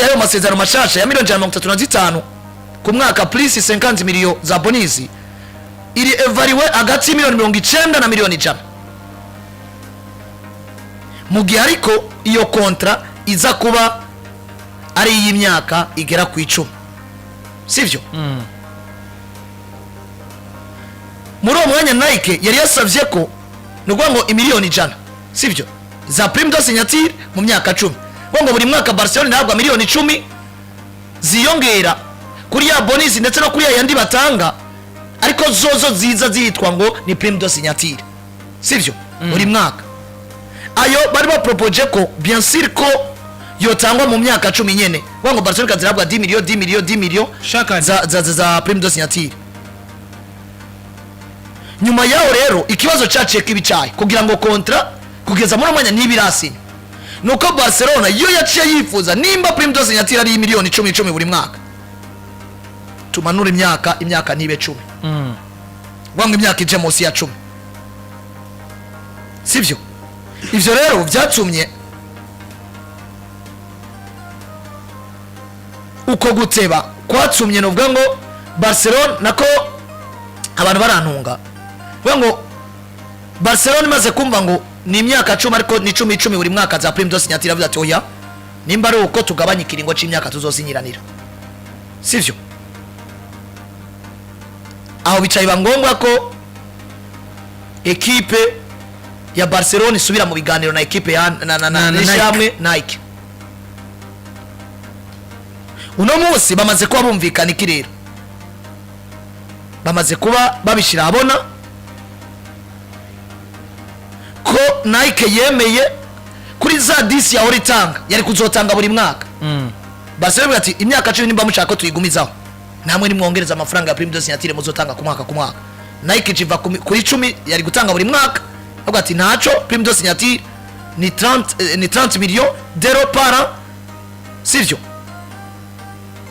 yayo masezerano mashasha ya miliyoni 135 ku mwaka plus 50 miliyo za bonisi iri evaluwe hagati miliyoni 90 na miliyoni 100 mu gihe ariko iyo kontra iza kuba ari y'imyaka igera ku 10 sivyo muri uwo mwanya Nike yari yasavye ko nuko ngo imiliyoni 100 sivyo za prime de signature mu myaka 10 ngo buri mwaka Barcelona ntabwo miliyoni 10 ziyongera kuri ya bonus ndetse no kuri ya yandi batanga ariko zozo ziza zitwa ngo ni prime de signature sivyo buri mwaka ayo bari ba propose ko bien sûr ko yotangwa mu myaka 10 nyene ngo Barcelona kazirabwa 10 million za prime de signature. Nyuma yaho rero ikibazo cyaciye kibicaye kugira ngo kontra kugeza muri mwanya nibirasinya nuko Barcelona yo yaciye yifuza nimba prime de signature ari miliyoni 10 buri mwaka tumanura imyaka nibe 10 wangu imyaka ije munsi ya 10 sivyo ivyo rero byatumye uko guteba kwatumye novuga ngo Barcelona nako abantu barantunga ngo Barcelona maze kumva ngo ni imyaka 10 ariko ni 10 buri mwaka za prime de signature avuga ati oya nimba ari uko tugabanya ikiringo c'imyaka tuzosinyiranira sivyo aho bicaye bangombwa ko equipe ya Barcelona isubira mu biganiro na equipe ya Nishamwe Nike uno munsi bamaze kuba bumvikana ikirero bamaze kuba babishira abona ko Nike yemeye kuri za 10 ya Oritanga yari kuzotanga buri mwaka Barcelona ati imyaka 10 nimba mushaka ko tuyigumizaho namwe nimwongereza amafaranga ya prime de signature muzotanga ku mwaka Nike jiva kuri 10 yari gutanga buri mwaka avuga ati ntaco prime de signature ni 30 millions d'euros par an sivyo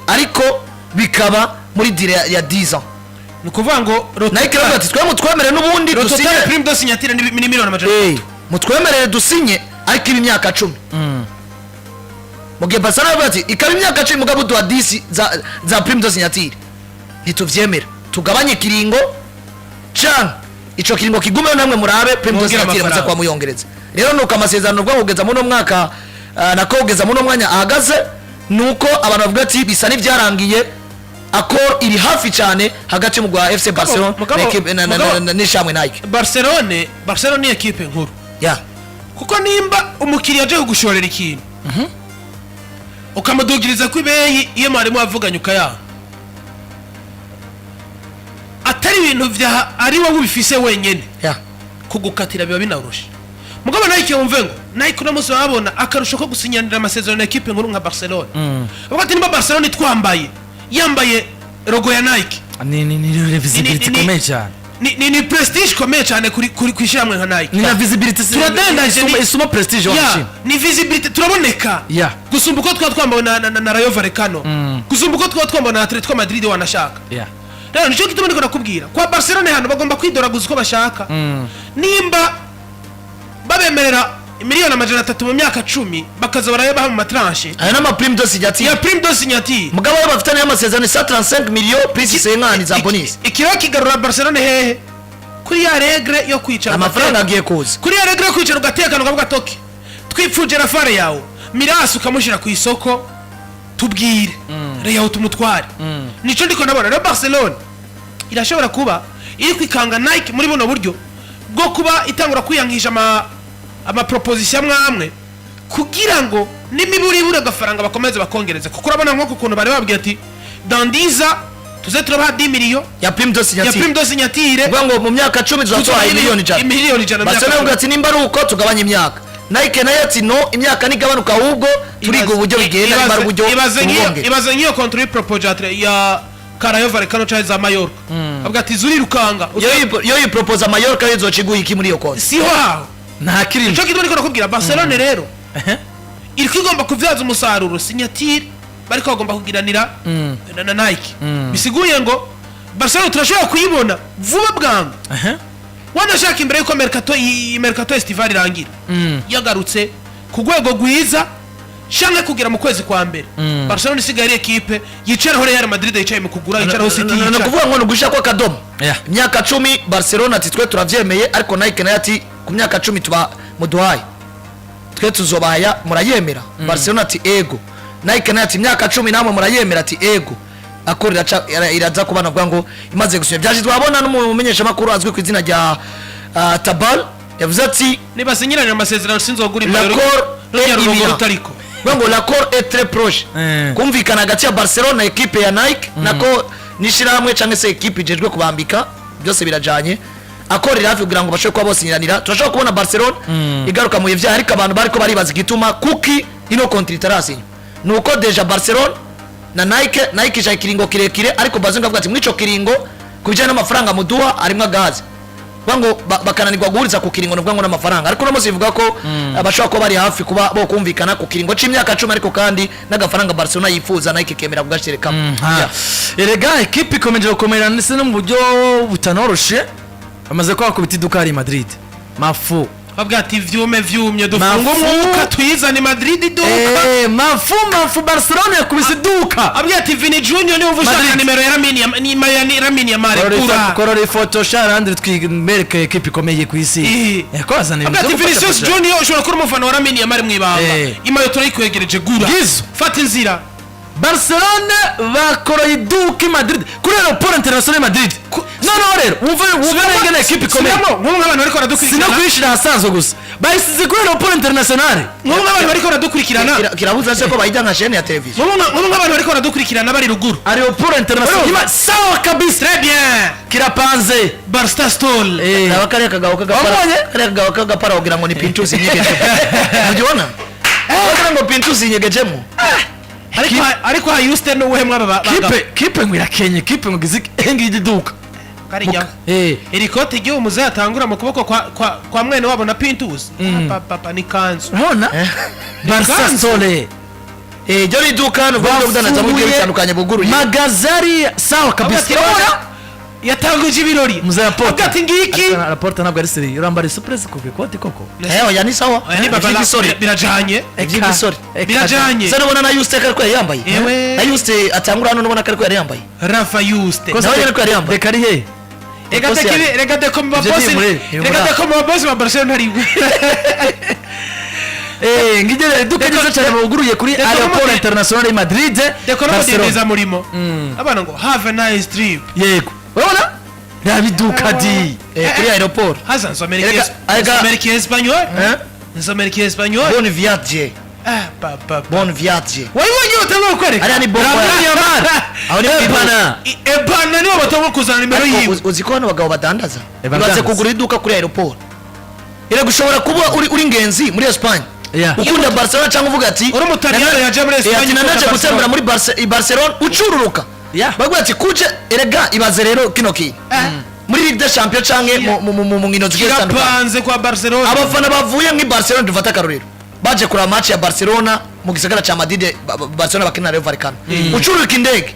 ariko bikaba muri dire ya 10 ans nukuvuga ngo Nike ravuga ati twemere n'ubundi dusinye prime de signature ni miliyoni amajana mutwemerere dusinye ariko imyaka 10 mugihe Barcelona ravuga ati ikaba imyaka 10 mugabo duha 10 za prime de signature ntituvyemera tugabanye ikiringo ico kiringo kigume namwe murabe prime de signature baza kwa muyongereza rero nuko amasezerano bwo kugeza muno mwaka nako kugeza muno mwanya ahagaze nuko abantu bavuga ati bisa n'ivyarangiye ako iri hafi cyane hagati mu gwa FC Barcelona n'Ishamwe Nike. Barcelona ni equipe nkuru kuko nimba umukiriya aje kugushorera ikintu ukamudugiriza kwibeyi iyo marimo avuganye ukaya atari ibintu vya ari wowe ubifise wenyene kugukatira biba binarusha mugabo Nike wumve ngo Nike unamuso wabona akarusho ko gusinyanira amasezerano na equipe nkuru nka Barcelona ubwo nimba Barcelona twambaye yambaye logo ya Nike ni visibility komeye cyane ni prestige komeye cyane kuri Ishamwe nka Nike ni na visibility isuma prestige washimye ni visibility turaboneka gusumba uko twambaye na Rayo Vallecano gusumba uko twambaye na Atletico Madrid wanashaka rero nicyo kituma ndiko nakubwira kwa Barcelona hano bagomba kwidoraguza uko bashaka nimba babemerera miliyoni amajana 3 mu myaka 10 bakaza barayebaha mu matranche aya nama prime de signature ya prime de signature mugabo bafitanye amasezerano 135 millions plus 50 za bonus ikiro kigarura Barcelona hehe kuri ya regle yo kwicara amafaranga agiye kuza kuri ya regle yo kwicara ugatekana ukavuga toki twipfuje rafare yawe Mirasi ukamushira ku isoko tubwire reyo tumutware nico ndiko nabona rero Barcelona irashobora kuba iri kwikanga Nike muri buno buryo bwo kuba itangura kwiyangisha ama proposition amwe kugira ngo nimiburi buri agafaranga bakomeze bakongereza kuko urabona nko kuntu bari babwiye ati dandiza tuze turabaha 10 millions ya prime de signature ngo mu myaka 10 tuzatwara miliyoni 100 Barcelona ngo ati nimba ari uko tugabanya imyaka Nike nayo ati no imyaka nigabanuka ahubwo turiga uburyo bigenda nimba uburyo ibaze ngiyo contre proposal ya Rayo Vallecano za Mallorca avuga ati zuri rukanga yo yipropose Mallorca yizociguha iki muri yo konti si ho nta kirimo cyo kitwa ndiko nakubwira Barcelona rero iri kwigomba kuvyaza umusaruro signature bariko bagomba kugiranira na Nike bisiguye ngo Barcelona turashobora kuyibona vuba bwangu wanashaka imbere yuko mercato estival irangira yagarutse ku rwego gwiza shange kugera mu kwezi kwa mbere Barcelona isigaye ari ekipe yicaraho Real Madrid yicaye mu kugura yicaraho City no yicara kuvuga ngo nugusha kwa kadomo Yeah. imyaka 10 Barcelona ati twe turavyemeye ariko Nike nayo ati ku myaka 10 tuba muduhaye twe tuzobaya murayemera Barcelona ati ego Nike nayo ati imyaka 10 namwe murayemera ati ego akorera iraza kubana kuvuga ngo imaze gusubira byaje twabona n'umumenyesha makuru azwi ku izina rya Tabal yavuze ati nibasinyiranye amasezerano sinzogura l'accord est imminent utariko ngo l'accord est très proche kumvikana hagati ya Barcelona na equipe ya Nike nako nishirahamwe cyangwa se equipe ijejwe kubambika byose birajanye akorera hafi kugira ngo bashobore kuba bosinyiranira turashobora kubona Barcelona igaruka mu ivyaha ariko abantu bariko baribaza igituma kuki ino kontra itarasinya nuko deja Barcelona na Nike ja kiringo kirekire ariko bazunga avuga ati mwico kiringo kubijana n'amafaranga muduha arimwe gaze bango bakananirwa guhuriza ku kiringo n'ubwango n'amafaranga ariko no bivuga ko abashaka ko bari hafi kuba bo kumvikana ku kiringo c'imyaka 10 ariko kandi n'agafaranga Barcelona yifuza Nike kemera kugashireka erega ekipe ikomeje gukomera ndetse no mu buryo butanoroshe bamaze kwa kubita iduka ari Madrid mafu babwa ati vyumye dufunga umwuka twizane Madrid iduka mafu Barcelona yakubise iduka abwa ati Vini Junior ni uvushaka nimero ya Lamine Yamal korora ifoto sharandre twimereke ekipe ikomeye ku isi yakozana abwa ati Vinicius Junior ushobora kuri umufana wa Lamine Yamal mwibanga imayo turayikwegereje gura fata inzira Barcelona bakora iduka Madrid kuri Aeroport International Madrid no rero wumva ngene ekipe ikomeye nk'umwe abantu bariko baradukurikirana sino kwishira hasanzwe gusa bayisize kuri Aeroport International nk'umwe abantu bariko baradukurikirana kirabuza se ko bayijya nka chaîne ya television nk'umwe abantu bariko baradukurikirana bari ruguru Aeroport International sawa kabisa très bien kirapanze Barsta Stall nawe kare kagaho kagapara kugira ngo ni Pintus inyegeje mujiona kugira ngo Pintus inyegejemo ariko Houston no wehe mwaba kipe ngwira Kenya kipe ngiziki engije duka karinya erikote giye umuzatangura mu kuboko kwa mwene wabo na Pintus papa ni kanzu ubona Barca Sole jori duka no bwo budanaza mu gihe bitandukanye buguruye magazari sawa kabisa yatanguje ibirori muzayapota ati ngiki rapporta ntabwo ari seri urambara surprise ku bikoti koko ya ni sawa ni baba birajanye birajanye se nubona na Yuste kari ko yambaye na Yuste atangura hano nubona kari ko yambaye Rafa Yuste nawe kari ko yambaye kari he regate ko mu boss ba Barcelona ntariwe ngije duka neza cyane buguruye kuri Aeroport International Madrid Barcelona murimo abana ngo have a nice trip yego urabona nabiduka di kuri Aeroport haza nsomerikie espagnol nsomerikie espagnol bon viaggio bon viaggio wayibonye utango kwereka ari bomba aho ni ebana nibo batango kuzana nimero yiwe uziko hano bagabo badandaza baze kugura iduka kuri Aeroport ire gushobora kuba uri ngenzi muri Espagne ukunda Barcelona cyangwa uvuga ati uri mutaliyano yaje muri Espagne nanaje gutembera muri Barcelona ucururuka bagwa ati kuje erega ibaze rero kino ki muri Ligue des Champions canke mu nkino zigiye zitandukanye kirapanze kwa Barcelona abafana bavuye muri Barcelona dufata karorero baje kura match ya Barcelona mu gisagara cha Madrid Barcelona bakina Rayo Vallecano ucururuka indege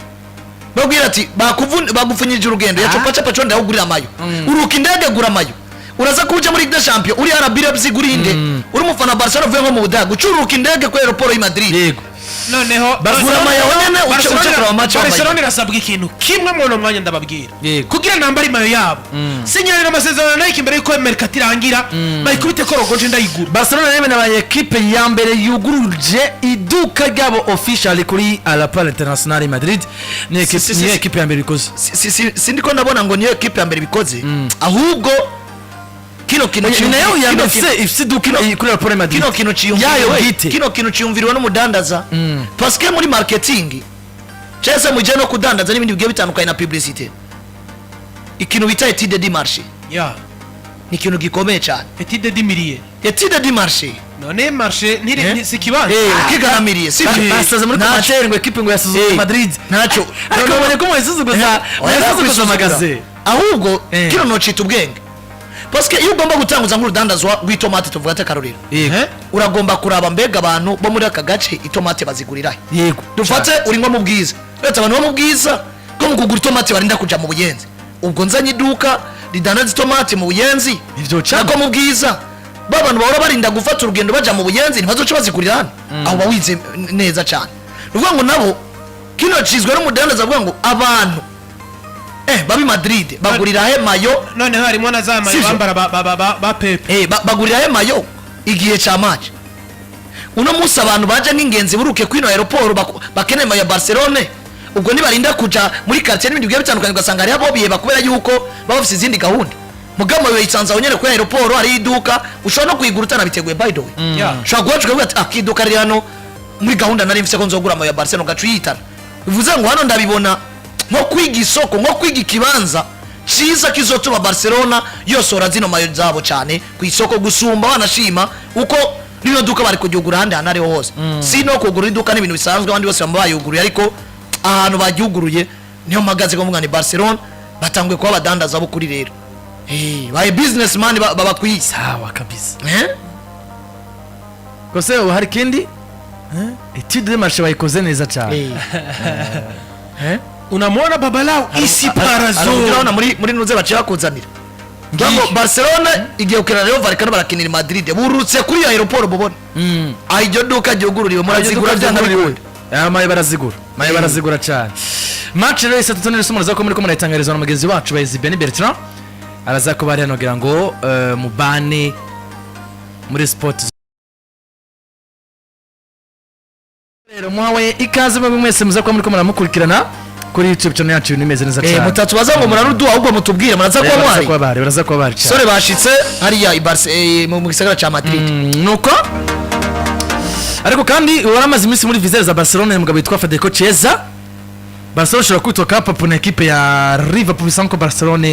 bagwira ati bagufunyije urugendo yacopa capa conda yagurira amayo uruka indege gura amayo uraza kuja muri Ligue des Champions uri arabira bzigurinde uri mufana Barcelona vuye nko mu Budaga ucururuka indege kwa Aeroport ya Madrid yego noneho Barcelona irasabwa ikintu kimwe mu mwanya ndababwira kugira nambari mayo yabo sinyarira amasezerano na Nike mbere yuko Mercato irangira bayikubite ko rogoje ndayigura Barcelona rebe nabaye equipe ya mbere yuguruje iduka ryabo official kuri Aeroport International Madrid ni equipe ya mbere bikoze sindiko ndabona ngo niyo equipe ya mbere bikoze ahubwo kino nayo yambese ifsiduka kuri Aeroport Madrid kino kino cyumviriwe n'umudandaza parce que muri marketing cyese muje no kudandaza n'ibindi bigiye bitandukanye na publicité ikintu bita étude de marché ni ikintu gikomeye cyane étude de millier étude de marché none marché ni sikibanza kiganamiriye sivyo basaza muri commentaire ngo equipe ngo yasuzuguza Madrid naco ariko bone ko mwisuzuguza magaze ahubwo kino no cita ubwenge parce que iyo ugomba gutanguza nk'urudandazwa rw'itomate tuvuga ate karorero uragomba kuraba mbega abantu bo muri aka gace itomate bazigurira yego dufate uri nko mu bwiza leta abantu bo mu bwiza ko mu kugura itomate barinda kuja mu buyenzi ubwo nzanye iduka ridandaza itomate mu buyenzi ivyo cyangwa mu bwiza ba bantu bahora barinda gufata urugendo baja mu buyenzi ntibazoca bazikurira hano aho bawize neza cyane uvuga ngo nabo kino cizwe n'umudandaza avuga ngo abantu babi Madrid bagurira he mayo none harimo na za mayo Sivyo. bambara ba Pepe bagurira he mayo igihe ca match uno munsi abantu baje nk'ingenzi buruke kwino aeroport bakeneye mayo ya Barcelone ubwo nibarinda kuja muri quartier n'ibindi bigiye bitandukanye ugasanga hari abo biye bakubera yuko baba bafite izindi gahunda mugamo yo yisanza unyene kuri aeroport hari iduka ushobora no kuyigura utanabiteguye by the way ushobora guhacuka uvuga ati iduka riri hano muri gahunda nari mfise ko nzogura mayo ya Barcelona ugaca uyitana bivuze ngo hano ndabibona nko kwiga isoko nko kwiga ikibanza ciza kizotuma Barcelona yosora zino mayo zabo cyane ku isoko gusumba banashima uko rino duka bari kujyugura handi hanari hose si no kugura iduka n'ibintu bisanzwe abandi bose bamba bayuguruye ariko ahantu bagyuguruye niyo magaze ko mugani Barcelona batangwe kuba badandaza bo kuri rero baye businessman baba kwisa sawa kabisa kose hari kindi etude de marché bayikoze neza cyane unamwona Babalao isi parazo urabona muri nuze baciye bakuzanira ngo Barcelona igiye ukina Real Vallecano barakinira Madrid burutse kuri aeroport bubona iryo duka ryugururiwe murazigura byanga bikundi maye barazigura cyane match rero isa tutonere sumuraza ko muri ko murayitangarizwa na mugenzi wacu Bayizi Ben Bertrand araza ko bari hanogira ngo mubane muri sport rero muhawe ikaze mwe mwese muza ko muri ko muramukurikirana kuri YouTube channel yacu nimeze neza cyane mutatu baza ngo murarudu ahubwo mutubwire muraza ko bari baraza ko bari cyane sore bashitse hariya mu gisagara ca Madrid nuko ariko kandi waramaze iminsi muri visite za Barcelona mugabo yitwa Federico Chiesa Barcelona shobora kwitwa kapa pour une équipe ya Liverpool sans que Barcelona